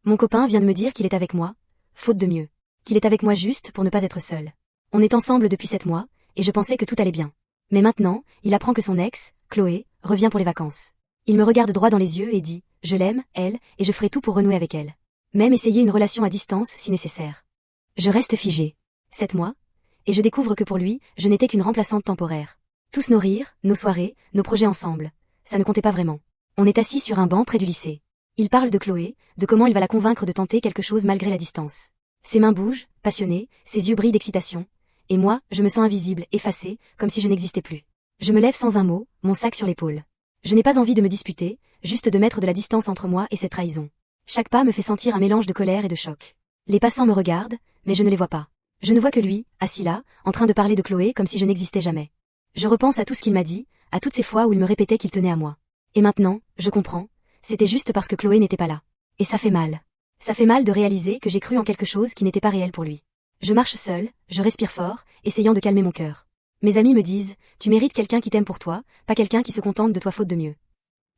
Mon copain vient de me dire qu'il est avec moi, faute de mieux. Qu'il est avec moi juste pour ne pas être seul. On est ensemble depuis 7 mois, et je pensais que tout allait bien. Mais maintenant, il apprend que son ex, Chloé, revient pour les vacances. Il me regarde droit dans les yeux et dit « Je l'aime, elle, et je ferai tout pour renouer avec elle. Même essayer une relation à distance si nécessaire. » Je reste figée. 7 mois, et je découvre que pour lui, je n'étais qu'une remplaçante temporaire. Tous nos rires, nos soirées, nos projets ensemble, ça ne comptait pas vraiment. On est assis sur un banc près du lycée. Il parle de Chloé, de comment il va la convaincre de tenter quelque chose malgré la distance. Ses mains bougent, passionnées, ses yeux brillent d'excitation. Et moi, je me sens invisible, effacée, comme si je n'existais plus. Je me lève sans un mot, mon sac sur l'épaule. Je n'ai pas envie de me disputer, juste de mettre de la distance entre moi et cette trahison. Chaque pas me fait sentir un mélange de colère et de choc. Les passants me regardent, mais je ne les vois pas. Je ne vois que lui, assis là, en train de parler de Chloé comme si je n'existais jamais. Je repense à tout ce qu'il m'a dit, à toutes ces fois où il me répétait qu'il tenait à moi. Et maintenant, je comprends, c'était juste parce que Chloé n'était pas là. Et ça fait mal. Ça fait mal de réaliser que j'ai cru en quelque chose qui n'était pas réel pour lui. Je marche seule, je respire fort, essayant de calmer mon cœur. Mes amies me disent, tu mérites quelqu'un qui t'aime pour toi, pas quelqu'un qui se contente de toi faute de mieux.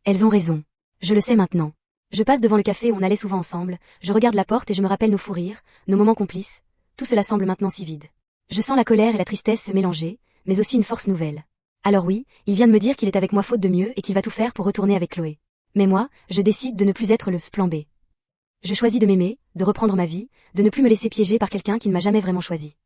Elles ont raison. Je le sais maintenant. Je passe devant le café où on allait souvent ensemble, je regarde la porte et je me rappelle nos fous rires, nos moments complices. Tout cela semble maintenant si vide. Je sens la colère et la tristesse se mélanger, mais aussi une force nouvelle. Alors oui, il vient de me dire qu'il est avec moi faute de mieux et qu'il va tout faire pour retourner avec Chloé. Mais moi, je décide de ne plus être le plan B. Je choisis de m'aimer, de reprendre ma vie, de ne plus me laisser piéger par quelqu'un qui ne m'a jamais vraiment choisi.